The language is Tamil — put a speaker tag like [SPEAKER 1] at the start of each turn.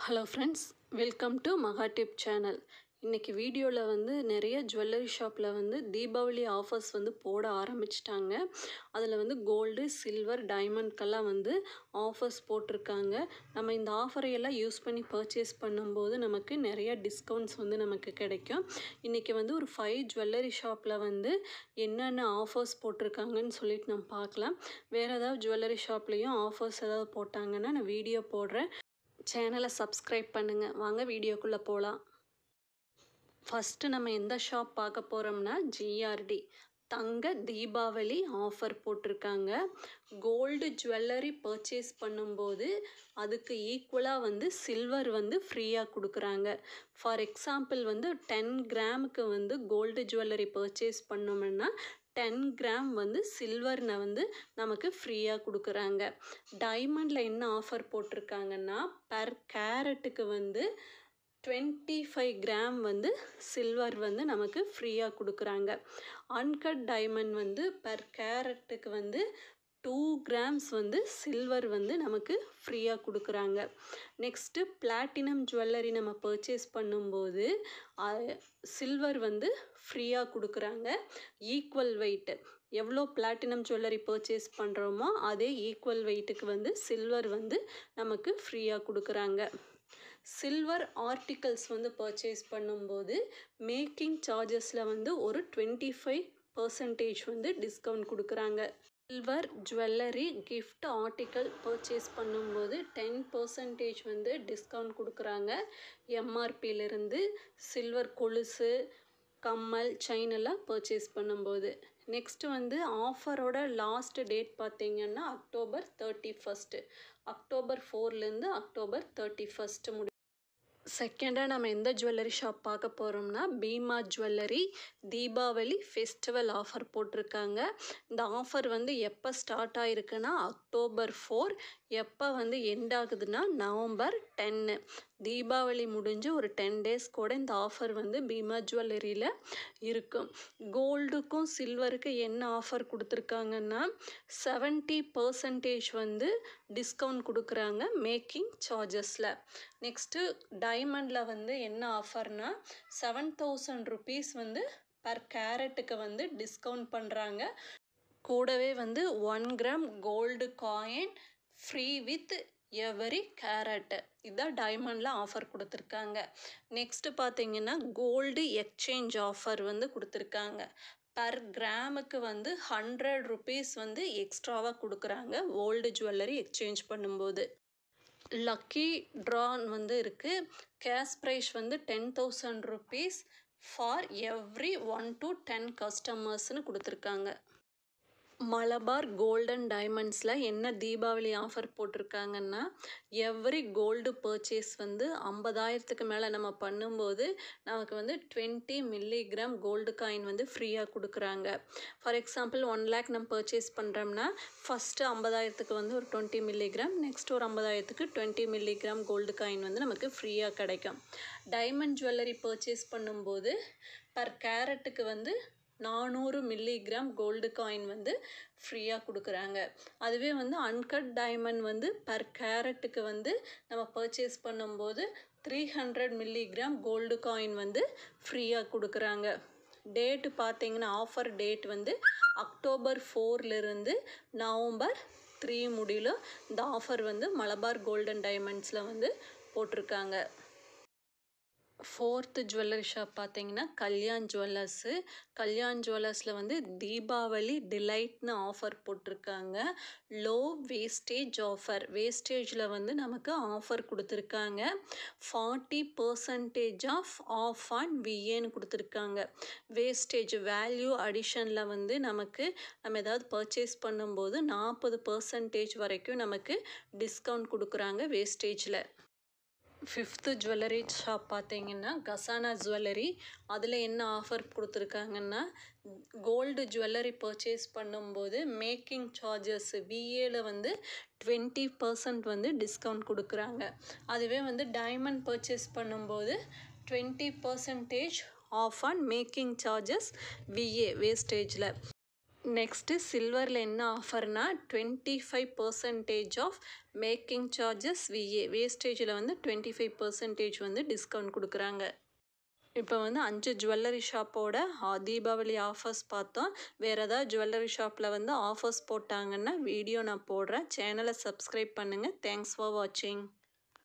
[SPEAKER 1] ஹலோ ஃப்ரெண்ட்ஸ், வெல்கம் டு மகா டிப் சேனல். இன்றைக்கி வீடியோவில் வந்து நிறைய ஜுவல்லரி ஷாப்பில் வந்து தீபாவளி ஆஃபர்ஸ் வந்து போட ஆரம்பிச்சிட்டாங்க. அதில் வந்து கோல்டு, சில்வர், டைமண்ட்கெல்லாம் வந்து ஆஃபர்ஸ் போட்டிருக்காங்க. நம்ம இந்த ஆஃபரையெல்லாம் யூஸ் பண்ணி பர்ச்சேஸ் பண்ணும்போது நமக்கு நிறைய டிஸ்கவுண்ட்ஸ் வந்து நமக்கு கிடைக்கும். இன்றைக்கி வந்து ஒரு 5 ஜுவல்லரி ஷாப்பில் வந்து என்னென்ன ஆஃபர்ஸ் போட்டிருக்காங்கன்னு சொல்லிட்டு நம்ம பார்க்கலாம். வேறு ஏதாவது ஜுவல்லரி ஷாப்லேயும் ஆஃபர்ஸ் ஏதாவது போட்டாங்கன்னா நான் வீடியோ போடுறேன். சேனலை சப்ஸ்கிரைப் பண்ணுங்கள். வாங்க வீடியோக்குள்ளே போகலாம். ஃபஸ்ட்டு நம்ம எந்த ஷாப் பார்க்க போகிறோம்னா ஜிஆர்டி தங்க தீபாவளி ஆஃபர் போட்டிருக்காங்க. கோல்டு ஜுவல்லரி பர்ச்சேஸ் பண்ணும்போது அதுக்கு ஈக்குவலாக வந்து சில்வர் வந்து ஃப்ரீயாக கொடுக்குறாங்க. ஃபார் எக்ஸாம்பிள் வந்து 10 கிராமுக்கு வந்து கோல்டு ஜுவல்லரி பர்ச்சேஸ் பண்ணோம்னா 10 கிராம் வந்து சில்வர்னை வந்து நமக்கு ஃப்ரீயாக கொடுக்குறாங்க. டைமண்டில் என்ன ஆஃபர் போட்டிருக்காங்கன்னா பர் கேரட்டுக்கு வந்து 25 கிராம் வந்து சில்வர் வந்து நமக்கு ஃப்ரீயாக கொடுக்குறாங்க. அன்கட் டைமண்ட் வந்து பர் கேரட்டுக்கு வந்து 2 கிராம்ஸ் வந்து சில்வர் வந்து நமக்கு ஃப்ரீயாக கொடுக்குறாங்க. நெக்ஸ்ட்டு பிளாட்டினம் ஜுவல்லரி நம்ம பர்ச்சேஸ் பண்ணும்போது சில்வர் வந்து ஃப்ரீயாக கொடுக்குறாங்க. ஈக்குவல் வெயிட்டு எவ்வளோ பிளாட்டினம் ஜுவல்லரி பர்ச்சேஸ் பண்ணுறோமோ அதே ஈக்குவல் வெயிட்டுக்கு வந்து சில்வர் வந்து நமக்கு ஃப்ரீயாக கொடுக்குறாங்க. சில்வர் ஆர்டிகல்ஸ் வந்து பர்ச்சேஸ் பண்ணும்போது மேக்கிங் சார்ஜஸில் வந்து ஒரு 25% வந்து டிஸ்கவுண்ட் கொடுக்குறாங்க. Silver jewellery gift article purchase பண்ணும்போது 10% வந்து டிஸ்கவுண்ட் கொடுக்குறாங்க. எம்ஆர்பியிலிருந்து சில்வர் கொலுசு, கம்மல், செயின் எல்லாம் பர்ச்சேஸ் பண்ணும்போது. நெக்ஸ்ட்டு வந்து ஆஃபரோட லாஸ்ட் டேட் பார்த்திங்கன்னா அக்டோபர் 31. அக்டோபர் 4லேருந்து அக்டோபர் 31 முடியும். செகண்டாக நம்ம எந்த ஜுவல்லரி ஷாப் பார்க்க போகிறோம்னா Bhima jewellery Deepavali festival offer போட்டிருக்காங்க. இந்த ஆஃபர் வந்து எப்போ ஸ்டார்ட் ஆகிருக்குன்னா அக்டோபர் 4, எப்போ வந்து எண்ட் ஆகுதுன்னா நவம்பர் 10. தீபாவளி முடிஞ்சு ஒரு 10 days கூட இந்த ஆஃபர் வந்து பீமா ஜுவல்லரியில் இருக்கும். கோல்டுக்கும் சில்வருக்கு என்ன ஆஃபர் கொடுத்துருக்காங்கன்னா 70% வந்து டிஸ்கவுண்ட் கொடுக்குறாங்க மேக்கிங் சார்ஜஸில். நெக்ஸ்ட்டு டைமண்டில் வந்து என்ன ஆஃபர்னா 7000 rupees வந்து பர் கேரட்டுக்கு வந்து டிஸ்கவுண்ட் பண்ணுறாங்க. கூடவே வந்து 1 gram gold coin free with every carat. இதுதான் டைமண்டில் ஆஃபர் கொடுத்துருக்காங்க. நெக்ஸ்ட்டு பார்த்தீங்கன்னா கோல்டு எக்ஸ்சேஞ்ச் ஆஃபர் வந்து கொடுத்துருக்காங்க. பர் கிராமுக்கு வந்து 100 rupees வந்து எக்ஸ்ட்ராவாக கொடுக்குறாங்க ஓல்டு ஜுவல்லரி எக்ஸ்சேஞ்ச் பண்ணும்போது. லக்கி ட்ரான் வந்து இருக்குது. கேஷ் ப்ரைஸ் வந்து 10,000 rupees ஃபார் எவ்ரி 1 to 10 கஸ்டமர்ஸ்னு கொடுத்துருக்காங்க. மலபார் கோல்டன் டைமண்ட்ஸில் என்ன தீபாவளி ஆஃபர் போட்டிருக்காங்கன்னா எவ்ரி கோல்டு பர்ச்சேஸ் வந்து 50,000க்கு மேலே நம்ம பண்ணும்போது நமக்கு வந்து 20 மில்லிகிராம் கோல்டு காயின் வந்து ஃப்ரீயாக கொடுக்குறாங்க. ஃபார் எக்ஸாம்பிள் 1 lakh நம்ம பர்ச்சேஸ் பண்ணுறோம்னா ஃபஸ்ட்டு 50,000க்கு வந்து ஒரு 20 மில்லிகிராம், நெக்ஸ்ட் ஒரு 50,000க்கு 20 மில்லிகிராம் கோல்டு காயின் வந்து நமக்கு ஃப்ரீயாக கிடைக்கும். டைமண்ட் ஜுவல்லரி பர்ச்சேஸ் பண்ணும்போது பர் கேரட்டுக்கு வந்து 400 மில்லிகிராம் கோல்டு காயின் வந்து ஃப்ரீயாக கொடுக்குறாங்க. அதுவே வந்து அன்கட் டைமண்ட் வந்து பர் கேரட்டுக்கு வந்து நம்ம பர்ச்சேஸ் பண்ணும்போது 300 மில்லிகிராம் கோல்டு காயின் வந்து ஃப்ரீயாக கொடுக்குறாங்க. டேட்டு பார்த்திங்கன்னா ஆஃபர் டேட் வந்து அக்டோபர் 4லேருந்து நவம்பர் 3 முடியல இந்த ஆஃபர் வந்து மலபார் கோல்டன் டைமண்ட்ஸில் வந்து போட்டிருக்காங்க. 4th ஜுவல்லரி ஷாப் பார்த்திங்கன்னா கல்யாண் ஜுவல்லர்ஸு. கல்யாண் ஜுவல்லர்ஸில் வந்து தீபாவளி டிலைட்னு ஆஃபர் போட்டிருக்காங்க. Low wastage offer. வேஸ்டேஜில் வந்து நமக்கு ஆஃபர் கொடுத்துருக்காங்க. 40% ஆஃப் ஆன் விஏன்னு கொடுத்துருக்காங்க. வேஸ்டேஜ் வேல்யூ அடிஷனில் வந்து நம்ம ஏதாவது பர்ச்சேஸ் பண்ணும்போது 40% வரைக்கும் நமக்கு டிஸ்கவுண்ட் கொடுக்குறாங்க வேஸ்டேஜில். 5th ஜுவல்லரி ஷாப் பார்த்தீங்கன்னா கசானா ஜுவல்லரி. அதில் என்ன ஆஃபர் கொடுத்துருக்காங்கன்னா கோல்டு ஜுவல்லரி பர்ச்சேஸ் பண்ணும்போது மேக்கிங் சார்ஜஸ் விஏல வந்து 20% வந்து டிஸ்கவுண்ட் கொடுக்குறாங்க. அதுவே வந்து டைமண்ட் பர்ச்சேஸ் பண்ணும்போது 20% off on making charges VA வேஸ்டேஜில். நெக்ஸ்ட்டு சில்வரில் என்ன ஆஃபர்னா 25% ஆஃப் மேக்கிங் சார்ஜஸ் விஏ வேஸ்டேஜில் வந்து 25% வந்து டிஸ்கவுண்ட் கொடுக்குறாங்க. இப்போ வந்து 5 ஜுவல்லரி ஷாப்போட தீபாவளி ஆஃபர்ஸ் பார்த்தோம். வேறு ஏதாவது ஜுவல்லரி ஷாப்பில் வந்து ஆஃபர்ஸ் போட்டாங்கன்னா வீடியோ நான் போடுறேன். சேனலை சப்ஸ்கிரைப் பண்ணுங்கள். தேங்க்ஸ் ஃபார் வாட்சிங்.